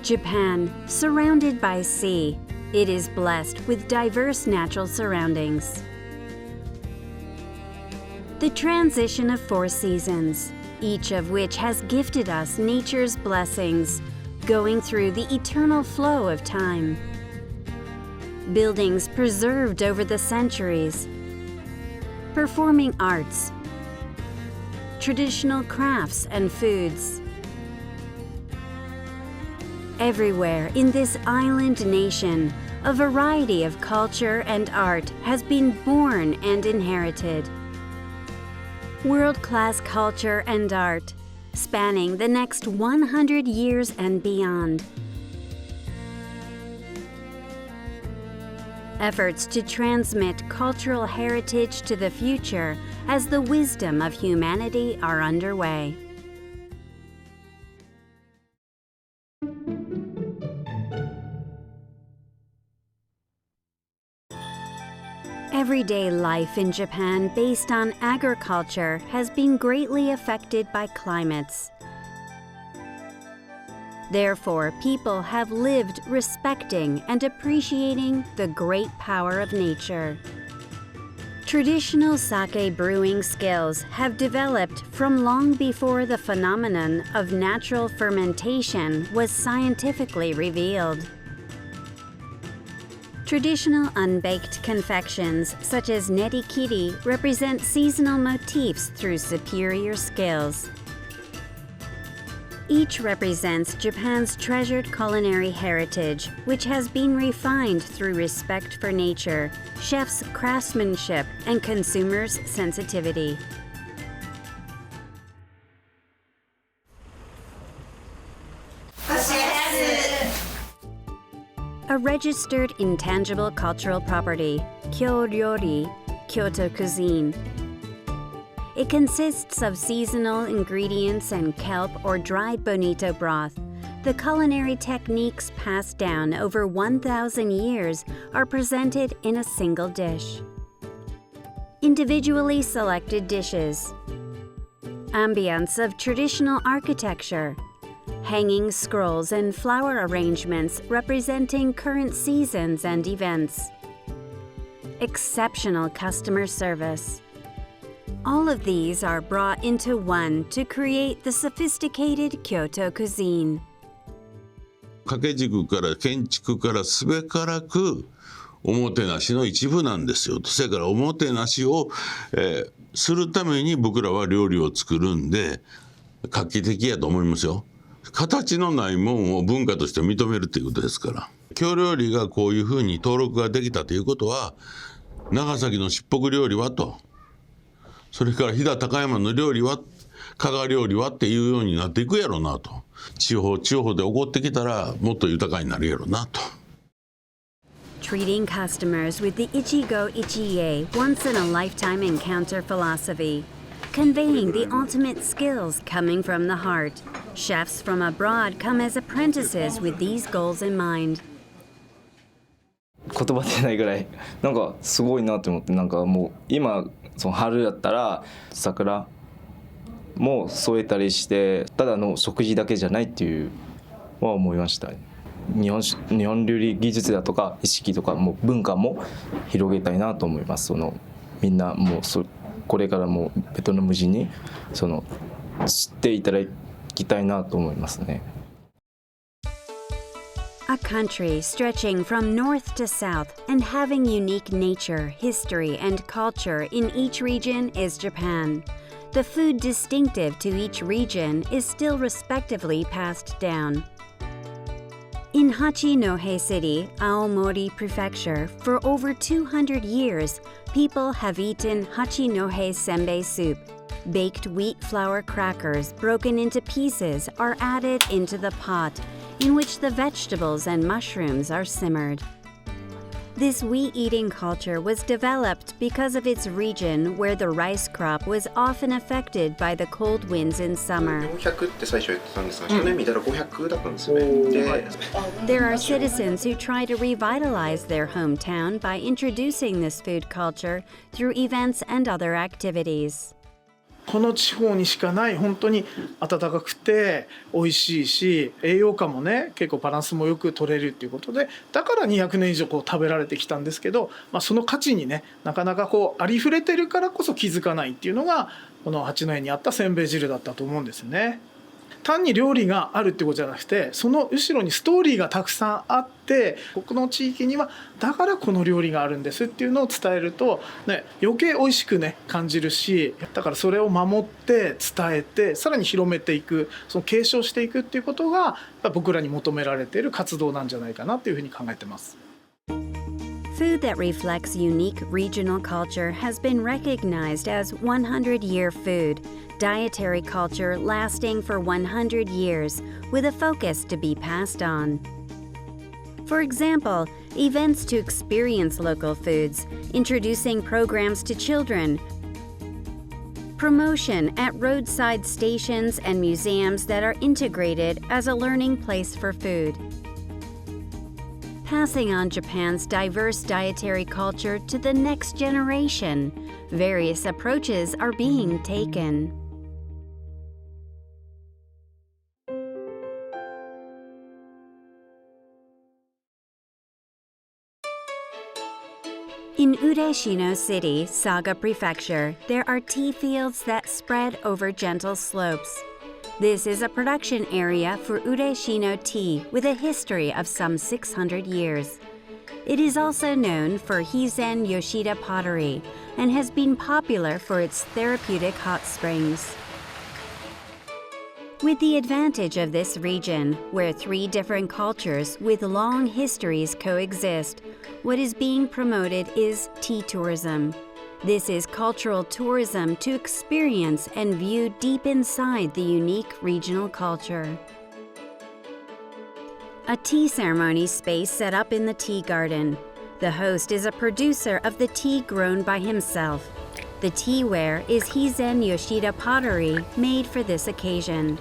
Japan, surrounded by sea, it is blessed with diverse natural surroundings. The transition of 4 seasons, each of which has gifted us nature's blessings, going through the eternal flow of time. Buildings preserved over the centuries, performing arts, traditional crafts and foods. Everywhere in this island nation, a variety of culture and art has been born and inherited. World-class culture and art, spanning the next 100 years and beyond. Efforts to transmit cultural heritage to the future as the wisdom of humanity are underway. Everyday life in Japan based on agriculture has been greatly affected by climates. Therefore, people have lived respecting and appreciating the great power of nature. Traditional sake brewing skills have developed from long before the phenomenon of natural fermentation was scientifically revealed. Traditional unbaked confections such as nerikiri represent seasonal motifs through superior skills. Each represents Japan's treasured culinary heritage, which has been refined through respect for nature, chefs' craftsmanship, and consumers' sensitivity. A registered intangible cultural property, Kyo-ryori, Kyoto cuisine. It consists of seasonal ingredients and kelp or dried bonito broth. The culinary techniques passed down over 1,000 years are presented in a single dish. Individually selected dishes. Ambience of traditional architecture. Hanging scrolls and flower arrangements representing current seasons and events. Exceptional customer service. All of these are brought into one to create the sophisticated Kyoto cuisine. 掛け軸から建築からすべからくおもてなしの一部なんですよ。それからおもてなしを、するために僕らは料理を作るんで画期的やと思いますよ。形のないもんを文化として認めるということですから。京料理がこういうふうに登録ができたということは、長崎のしっぽく料理はと、それから飛騨高山の料理は、加賀料理はっていうようになっていくやろうなと。地方地方で起こってきたらもっと豊かになるやろうなと。Treating customers with the Ichigo Ichie once-in-a-lifetime encounter philosophy. Conveying the ultimate skills coming from the heart. Chefs from abroad come as apprentices with these goals in mind. 言葉出ないぐらいなんかすごいなと思って、なんかもう今その春だったら桜も添えたりしてただの食事だけじゃないっていうは思いました。日本料理技術だとか意識とかも文化も広げたいなと思います。そのみんなもうこれからもベトナム人にその知っていただきたいなと思いますね。A country stretching from north to south and having unique nature, history, and culture in each region is Japan. The food distinctive to each region is still respectively passed down. In Hachinohe City, Aomori Prefecture, for over 200 years, people have eaten Hachinohe Senbei soup. Baked wheat flour crackers broken into pieces are added into the pot, in which the vegetables and mushrooms are simmered. This wheat-eating culture was developed because of its region where the rice crop was often affected by the cold winds in summer. 400って最初言ってたんですが、去年見たら500だったんですよね。There are citizens who try to revitalize their hometown by introducing this food culture through events and other activities. この地方にしかない本当に温かくて美味しいし、栄養価もね結構バランスもよく取れるっていうことで、だから200年以上こう食べられてきたんですけど、その価値にねなかなかこうありふれてるからこそ気づかないっていうのがこの八戸にあったせんべい汁だったと思うんですよね。単に料理があるってことじゃなくて、その後ろにストーリーがたくさんあって、ここの地域にはだからこの料理があるんですっていうのを伝えると、ね、余計美味しくね感じるし、だからそれを守って伝えてさらに広めていく、その継承していくっていうことが僕らに求められている活動なんじゃないかなというふうに考えてます。Food that reflects unique regional culture has been recognized as 100-year food, dietary culture lasting for 100 years with a focus to be passed on. For example, events to experience local foods, introducing programs to children, promotion at roadside stations and museums that are integrated as a learning place for food. Passing on Japan's diverse dietary culture to the next generation, various approaches are being taken. In Ureshino City, Saga Prefecture, there are tea fields that spread over gentle slopes. This is a production area for Ureshino tea with a history of some 600 years. It is also known for Hizen Yoshida pottery and has been popular for its therapeutic hot springs. With the advantage of this region, where 3 different cultures with long histories coexist, what is being promoted is tea tourism. This is cultural tourism to experience and view deep inside the unique regional culture. A tea ceremony space set up in the tea garden. The host is a producer of the tea grown by himself. The teaware is Hizen Yoshida pottery made for this occasion.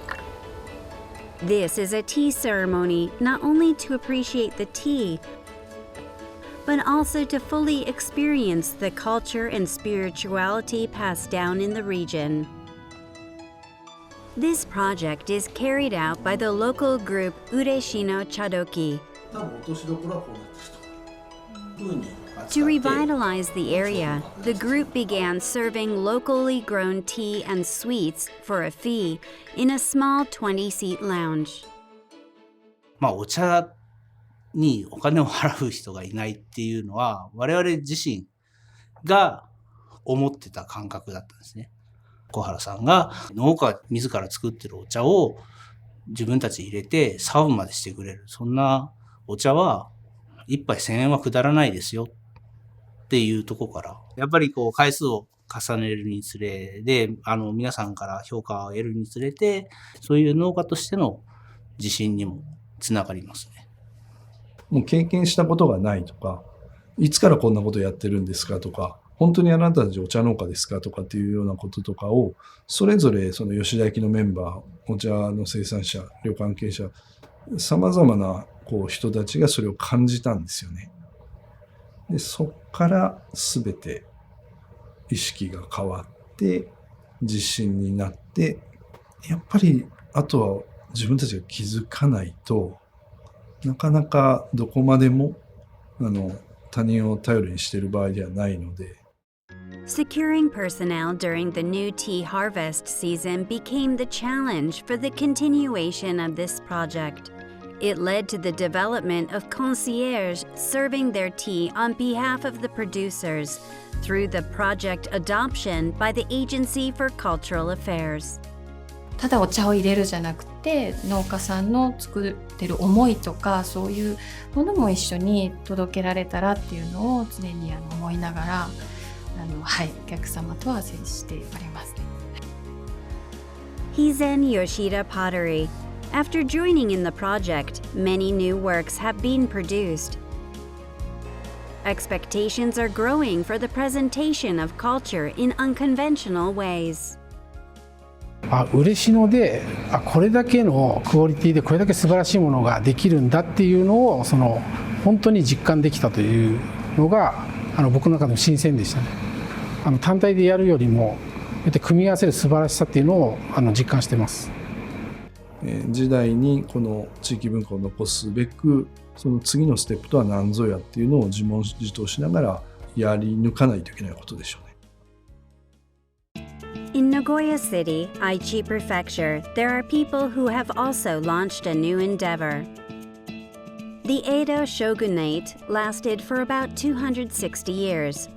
This is a tea ceremony not only to appreciate the tea, but also to fully experience the culture and spirituality passed down in the region. This project is carried out by the local group Ureshino Chadoki. To revitalize the area, the group began serving locally grown tea and sweets for a fee in a small 20-seat lounge. お茶にお金を払う人がいないっていうのは我々自身が思ってた感覚だったんですね。小原さんが農家自ら作ってるお茶を自分たち入れてサーブまでしてくれる、そんなお茶は一杯1000円はくだらないですよっていうところから、やっぱりこう回数を重ねるにつれで皆さんから評価を得るにつれて、そういう農家としての自信にもつながりますね。もう経験したことがないとか、いつからこんなことやってるんですかとか、本当にあなたたちお茶農家ですかとかっていうようなこととかを、それぞれその吉田焼のメンバー、お茶の生産者、旅関係者、様々な人たちがそれを感じたんですよね。で、そっから全て意識が変わって、自信になって、やっぱりあとは自分たちが気づかないと、なかなかどこまでも他人を頼りにしている場合ではないので。Securing personnel during the new tea harvest season became the challenge for the continuation of this project. It led to the development of concierge serving their tea on behalf of the producers through the project adoption by the Agency for Cultural Affairs. ただお茶を入れるじゃなくて、農家さんの作ってる思いとかそういうものも一緒に届けられたらっていうのを常に思いながらお客様とは接しております。Hizen Yoshida Pottery. After joining in the project, many new works have been produced. Expectations are growing for the presentation of culture in unconventional ways. 嬉野でこれだけのクオリティでこれだけ素晴らしいものができるんだっていうのを本当に実感できたというのが僕の中でも新鮮でしたね。単体でやるよりもやって組み合わせる素晴らしさっていうのを実感してます。時代にこの地域文化を残すべく、その次のステップとは何ぞやっていうのを自問自答しながらやり抜かないといけないことでしょうね。In Nagoya City, Aichi Prefecture, there are people who have also launched a new endeavor. The Edo shogunate lasted for about 260 years.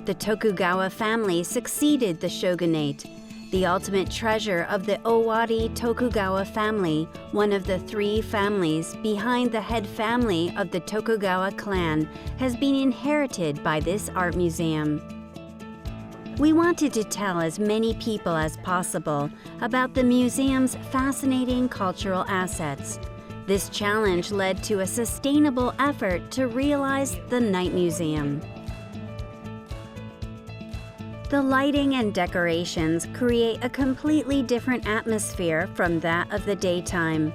The Tokugawa family succeeded the shogunate, the ultimate treasure of the Owari Tokugawa family, one of the three families behind the head family of the Tokugawa clan, has been inherited by this art museum. We wanted to tell as many people as possible about the museum's fascinating cultural assets. This challenge led to a sustainable effort to realize the Night Museum. The lighting and decorations create a completely different atmosphere from that of the daytime.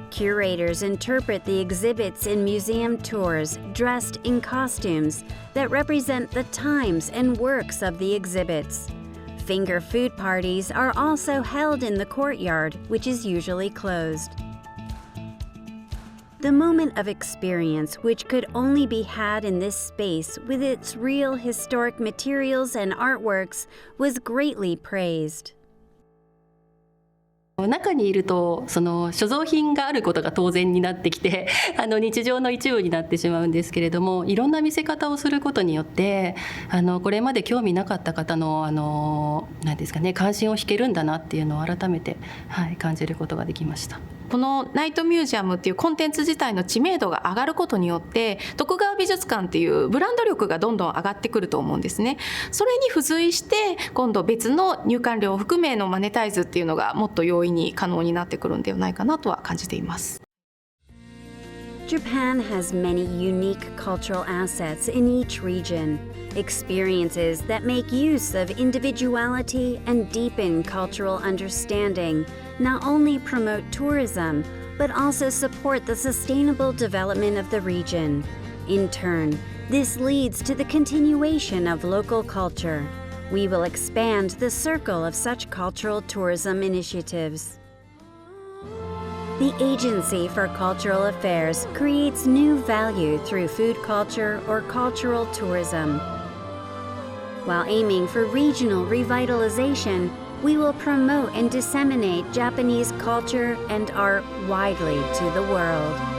Curators interpret the exhibits in museum tours dressed in costumes that represent the times and works of the exhibits. Finger food parties are also held in the courtyard, which is usually closed. The moment of experience, which could only be had in this space with its real historic materials and artworks, was greatly praised. 中にいるとその所蔵品があることが当然になってきて日常の一部になってしまうんですけれども、いろんな見せ方をすることによってこれまで興味なかった方の何ですかね、関心を引けるんだなっていうのを改めて、感じることができました。このナイトミュージアムっていうコンテンツ自体の知名度が上がることによって徳川美術館っていうブランド力がどんどん上がってくると思うんですね。それに付随して今度別の入館料を含めのマネタイズっていうのがもっと容易に可能になってくるんではないかなとは感じています。Japan has many unique cultural assets in each region, experiences that make use of individuality and deepen cultural understanding, not only promote tourism, but also support the sustainable development of the region. In turn, this leads to the continuation of local culture. We will expand the circle of such cultural tourism initiatives. The Agency for Cultural Affairs creates new value through food culture or cultural tourism. While aiming for regional revitalization, we will promote and disseminate Japanese culture and art widely to the world.